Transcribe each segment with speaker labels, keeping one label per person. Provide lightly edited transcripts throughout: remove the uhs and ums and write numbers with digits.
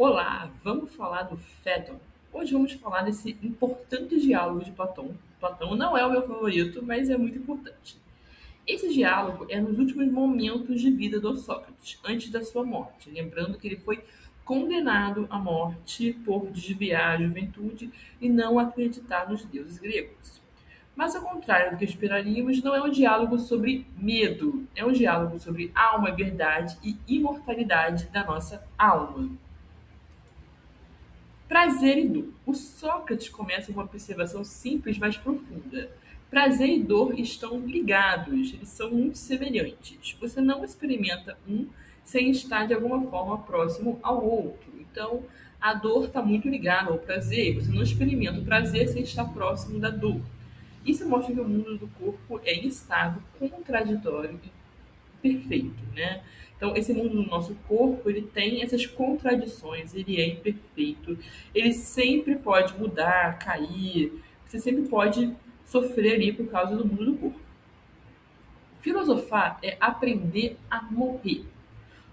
Speaker 1: Olá, vamos falar do Phaedon. Hoje vamos falar desse importante diálogo de Platão. Platão não é o meu favorito, mas é muito importante. Esse diálogo é nos últimos momentos de vida do Sócrates, antes da sua morte. Lembrando que ele foi condenado à morte por desviar a juventude e não acreditar nos deuses gregos. Mas, ao contrário do que esperaríamos, não é um diálogo sobre medo, é um diálogo sobre alma, verdade e imortalidade da nossa alma. Prazer e dor. O Sócrates começa com uma observação simples, mas profunda. Prazer e dor estão ligados, eles são muito semelhantes. Você não experimenta um sem estar de alguma forma próximo ao outro. Então, a dor está muito ligada ao prazer. Você não experimenta o prazer sem estar próximo da dor. Isso mostra que o mundo do corpo é instável, contraditório perfeito, né? Então, esse mundo do nosso corpo, ele tem essas contradições, ele é imperfeito, ele sempre pode mudar, cair, você sempre pode sofrer ali por causa do mundo do corpo. Filosofar é aprender a morrer.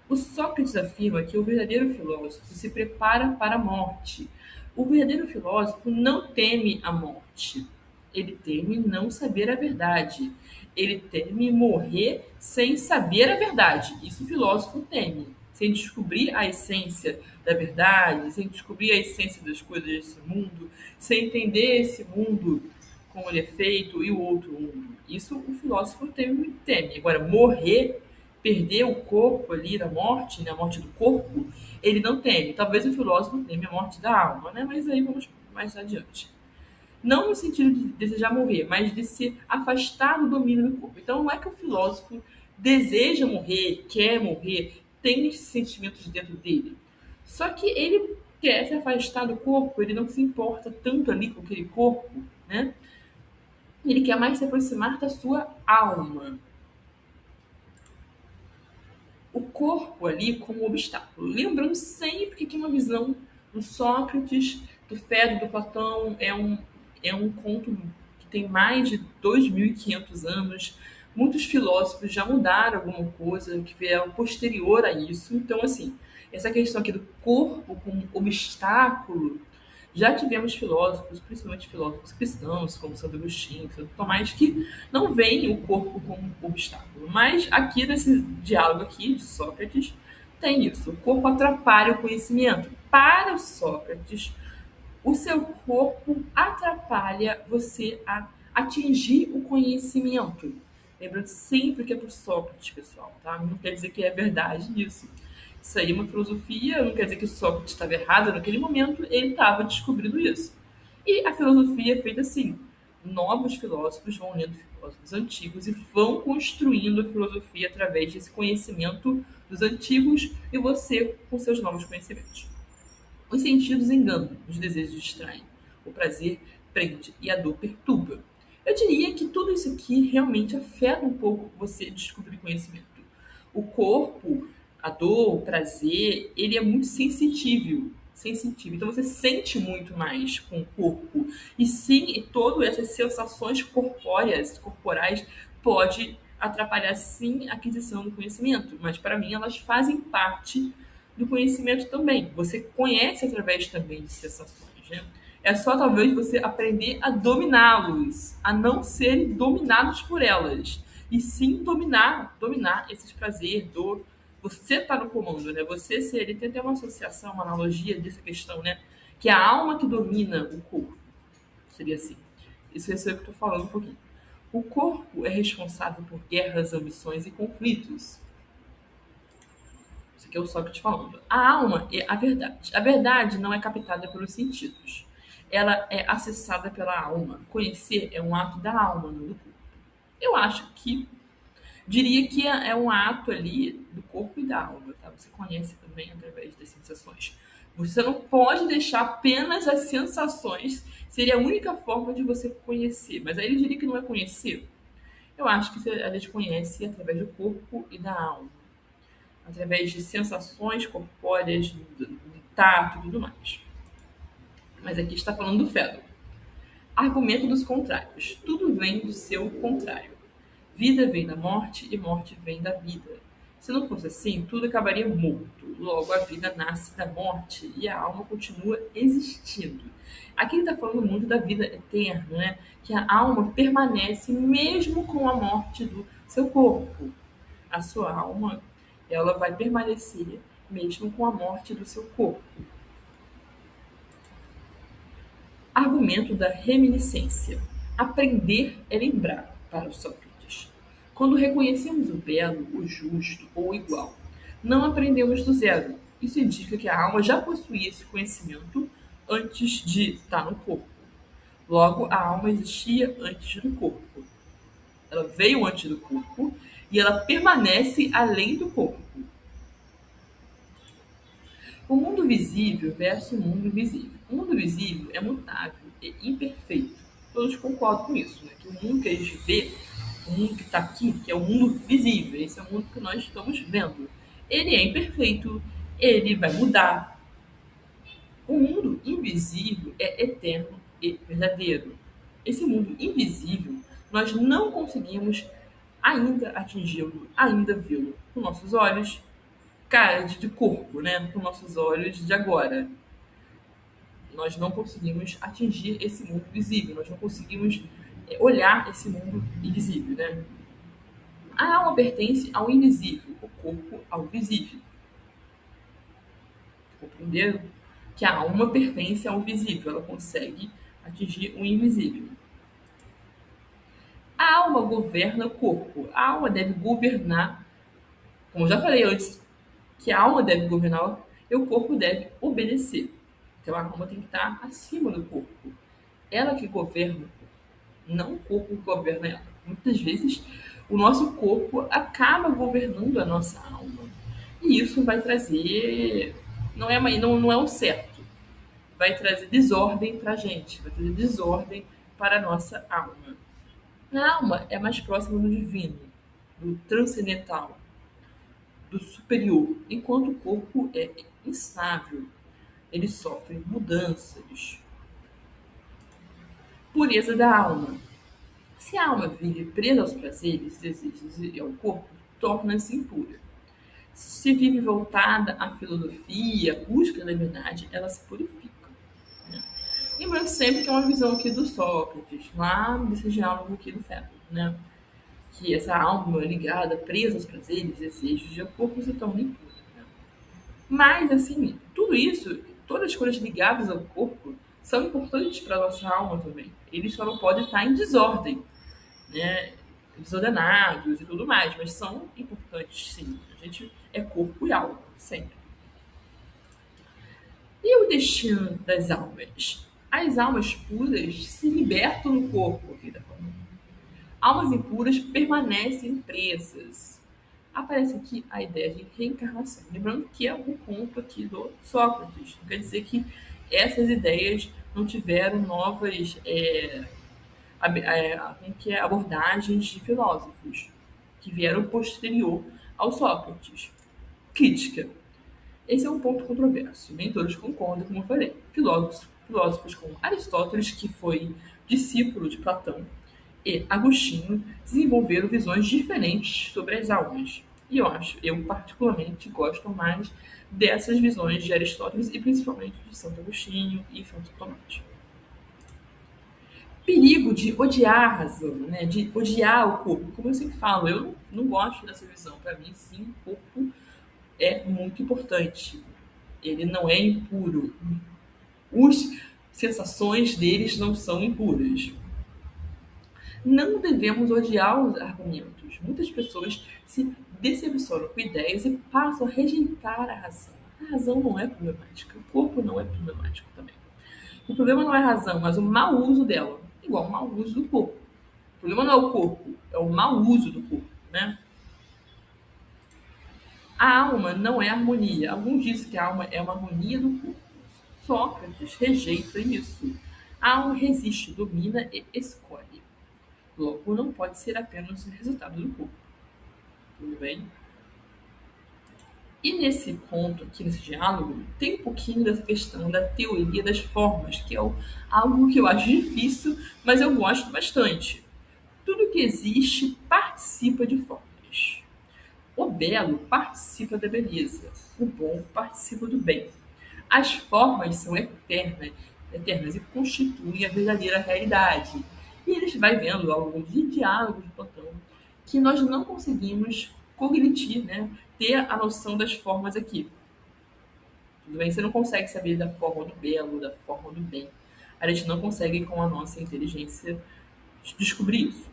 Speaker 1: O Sócrates afirma que o verdadeiro filósofo se prepara para a morte. O verdadeiro filósofo não teme a morte. Ele teme não saber a verdade. Ele teme morrer sem saber a verdade. Isso o filósofo teme. Sem descobrir a essência da verdade, sem descobrir a essência das coisas desse mundo, sem entender esse mundo como ele é feito e o outro mundo. Isso o filósofo teme. Agora, morrer, perder o corpo ali da morte, né, a morte do corpo, ele não teme. Talvez o filósofo teme a morte da alma, né? Mas aí vamos mais adiante. Não no sentido de desejar morrer, mas de se afastar do domínio do corpo. Então, não é que o filósofo deseja morrer, quer morrer, tem esses sentimentos dentro dele. Só que ele quer se afastar do corpo, ele não se importa tanto ali com aquele corpo, né? Ele quer mais se aproximar da sua alma. O corpo ali como obstáculo. Lembrando sempre que uma visão do Sócrates, do Fedro, do Platão, é um conto que tem mais de 2.500 anos. Muitos filósofos já mudaram alguma coisa que vieram posterior a isso. Então, assim, essa questão aqui do corpo como obstáculo, já tivemos filósofos, principalmente filósofos cristãos, como Santo Agostinho, Santo Tomás, que não veem o corpo como obstáculo. Mas aqui nesse diálogo aqui de Sócrates tem isso. O corpo atrapalha o conhecimento. Para o Sócrates, o seu corpo atrapalha você a atingir o conhecimento. Lembrando sempre que é por Sócrates, pessoal, tá? Não quer dizer que é verdade isso. Isso aí é uma filosofia, não quer dizer que o Sócrates estava errado naquele momento, ele estava descobrindo isso. E a filosofia é feita assim: novos filósofos vão lendo filósofos antigos e vão construindo a filosofia através desse conhecimento dos antigos e você com seus novos conhecimentos. Os sentidos enganam, os desejos distraem, o prazer prende e a dor perturba. Eu diria que tudo isso aqui realmente afeta um pouco você descobrir conhecimento. O corpo, a dor, o prazer, ele é muito sensitivo. Sensitivo. Então você sente muito mais com o corpo. E sim, todas essas sensações corporais, pode atrapalhar sim a aquisição do conhecimento. Mas para mim elas fazem parte do conhecimento também. Você conhece através também de sensações, né? É só talvez você aprender a dominá-los, a não serem dominados por elas, e sim dominar esses prazer, dor. Você está no comando, né? Você seria, tem até uma associação, uma analogia dessa questão, né? Que é a alma que domina o corpo. Seria assim. Isso é o que eu estou falando um pouquinho. O corpo é responsável por guerras, ambições e conflitos. Isso aqui é o Sócrates falando. A alma é a verdade. A verdade não é captada pelos sentidos. Ela é acessada pela alma. Conhecer é um ato da alma, não do corpo. Eu acho que diria que é um ato ali do corpo e da alma, tá? Você conhece também através das sensações. Você não pode deixar apenas as sensações, seria a única forma de você conhecer. Mas aí ele diria que não é conhecer. Eu acho que a gente conhece através do corpo e da alma, através de sensações corpóreas, do tato e tudo mais. Mas aqui está falando do Fedro. Argumento dos contrários. Tudo vem do seu contrário. Vida vem da morte e morte vem da vida. Se não fosse assim, tudo acabaria morto. Logo, a vida nasce da morte e a alma continua existindo. Aqui ele está falando muito da vida eterna, né? Que a alma permanece mesmo com a morte do seu corpo. A sua alma, ela vai permanecer mesmo com a morte do seu corpo. Argumento da reminiscência. Aprender é lembrar, para o Sócrates. Quando reconhecemos o belo, o justo ou o igual, não aprendemos do zero. Isso indica que a alma já possuía esse conhecimento antes de estar no corpo. Logo, a alma existia antes do corpo. Ela veio antes do corpo e ela permanece além do corpo. O mundo visível versus o mundo invisível. O mundo visível é mutável e imperfeito. Todos concordam com isso, né? Que o mundo que a gente vê, o mundo que está aqui, que é o mundo visível, esse é o mundo que nós estamos vendo. Ele é imperfeito, ele vai mudar. O mundo invisível é eterno e verdadeiro. Esse mundo invisível, nós não conseguimos ainda atingi-lo, ainda vê-lo com nossos olhos, cara, de corpo, né? Com nossos olhos de agora. Nós não conseguimos atingir esse mundo visível, nós não conseguimos olhar esse mundo invisível, né? A alma pertence ao invisível, o corpo ao visível. Compreenderam? Que a alma pertence ao visível, ela consegue atingir o invisível. A alma governa o corpo. A alma deve governar, como eu já falei antes, que a alma deve governar e o corpo deve obedecer. Então a alma tem que estar acima do corpo. Ela que governa o corpo, não o corpo que governa ela. Muitas vezes o nosso corpo acaba governando a nossa alma. E isso vai trazer. Não é o certo. Vai trazer desordem para a gente, vai trazer desordem para a nossa alma. A alma é mais próxima do divino, do transcendental, do superior, enquanto o corpo é instável, ele sofre mudanças. Pureza da alma. Se a alma vive presa aos prazeres, desejos e ao corpo, torna-se impura. Se vive voltada à filosofia, à busca da verdade, ela se purifica. Né? Lembrando sempre que é uma visão aqui do Sócrates, lá nesse diálogo aqui do Fédon, né? Que essa alma ligada, presa aos prazeres, desejos e ao corpo se torna impura. Né? Mas, assim, tudo isso, todas as coisas ligadas ao corpo, são importantes para a nossa alma também. Eles só não podem estar em desordem, né? Desordenados e tudo mais, mas são importantes sim. A gente é corpo e alma, sempre. E o destino das almas? As almas puras se libertam do corpo, aqui tá falando. Almas impuras permanecem presas. Aparece aqui a ideia de reencarnação. Lembrando que é um conto aqui do Sócrates. Não quer dizer que essas ideias não tiveram novas abordagens de filósofos que vieram posterior ao Sócrates. Crítica. Esse é um ponto controverso. Nem todos concordam, como eu falei. Filósofos como Aristóteles, que foi discípulo de Platão, e Agostinho desenvolveram visões diferentes sobre as almas. E eu particularmente gosto mais dessas visões de Aristóteles e principalmente de Santo Agostinho e Santo Tomás. Perigo de odiar a razão, né? De odiar o corpo. Como eu sempre falo, eu não gosto dessa visão. Para mim, sim, o corpo é muito importante. Ele não é impuro. As sensações deles não são impuras. Não devemos odiar os argumentos. Muitas pessoas se decepcionam com ideias e passam a rejeitar a razão. A razão não é problemática. O corpo não é problemático também. O problema não é a razão, mas o mau uso dela. Igual o mau uso do corpo. O problema não é o corpo, é o mau uso do corpo, né? A alma não é harmonia. Alguns dizem que a alma é uma harmonia do corpo. Sócrates rejeita isso. A alma resiste, domina e escolhe. Logo, não pode ser apenas o resultado do corpo. Tudo bem? E nesse ponto, aqui nesse diálogo, tem um pouquinho dessa questão da teoria das formas, que é algo que eu acho difícil, mas eu gosto bastante. Tudo que existe participa de formas. O belo participa da beleza, o bom participa do bem. As formas são eternas e constituem a verdadeira realidade. E eles vai vendo ao longo de diálogos de Platão que nós não conseguimos cognitir, né, ter a noção das formas aqui. Tudo bem? Você não consegue saber da forma do belo, da forma do bem. A gente não consegue, com a nossa inteligência, descobrir isso.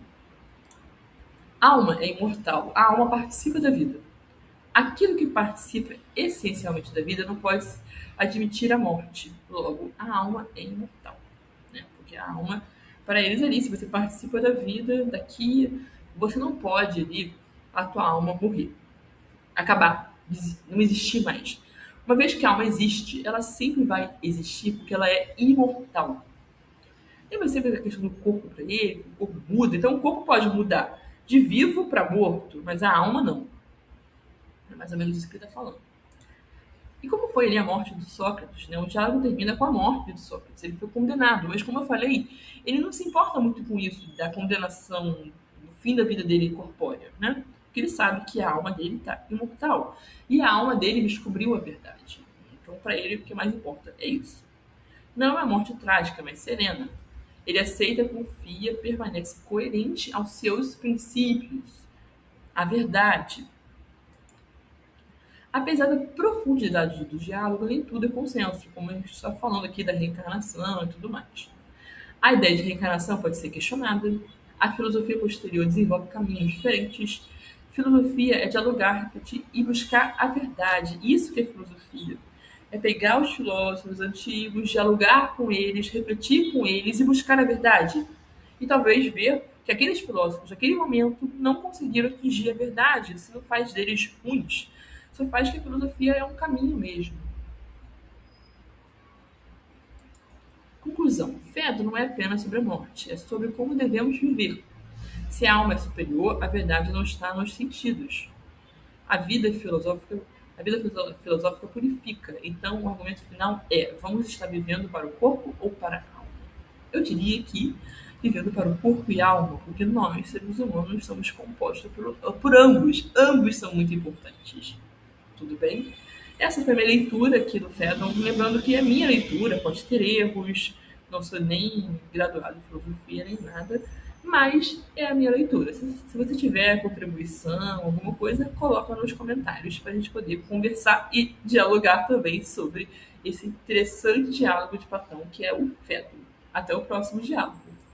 Speaker 1: A alma é imortal. A alma participa da vida. Aquilo que participa essencialmente da vida não pode admitir a morte. Logo, a alma é imortal. Né? Porque a alma, para eles ali, se você participa da vida, daqui, você não pode ali a tua alma morrer, acabar, não existir mais. Uma vez que a alma existe, ela sempre vai existir porque ela é imortal. Lembra sempre a questão do corpo para ele, o corpo muda, então o corpo pode mudar de vivo para morto, mas a alma não. É mais ou menos isso que ele está falando. E como foi ali a morte de Sócrates? Né? O diálogo termina com a morte de Sócrates. Ele foi condenado, mas como eu falei, ele não se importa muito com isso, da condenação, do fim da vida dele corpórea, né? Porque ele sabe que a alma dele está imortal. E a alma dele descobriu a verdade. Então, para ele, o que mais importa é isso. Não é uma morte trágica, mas serena. Ele aceita, confia, permanece coerente aos seus princípios. A verdade. Apesar da profundidade do diálogo, nem tudo é consenso, como a gente está falando aqui da reencarnação e tudo mais. A ideia de reencarnação pode ser questionada. A filosofia posterior desenvolve caminhos diferentes. Filosofia é dialogar, refletir e buscar a verdade. Isso que é filosofia. É pegar os filósofos antigos, dialogar com eles, refletir com eles e buscar a verdade. E talvez ver que aqueles filósofos, naquele momento, não conseguiram atingir a verdade. Isso não faz deles ruins. Só faz que a filosofia é um caminho mesmo. Conclusão: Fedro não é apenas sobre a morte, é sobre como devemos viver. Se a alma é superior, a verdade não está nos sentidos. A vida filosófica, a vida filosófica purifica. Então, o argumento final é: vamos estar vivendo para o corpo ou para a alma? Eu diria que vivendo para o corpo e alma, porque nós, seres humanos, somos compostos por ambos. Ambos são muito importantes. Tudo bem? Essa foi a minha leitura aqui do Fedon, lembrando que a minha leitura pode ter erros, não sou nem graduado em filosofia nem nada, mas é a minha leitura. Se você tiver contribuição, alguma coisa, coloca nos comentários para a gente poder conversar e dialogar também sobre esse interessante diálogo de Platão que é o Fedon. Até o próximo diálogo.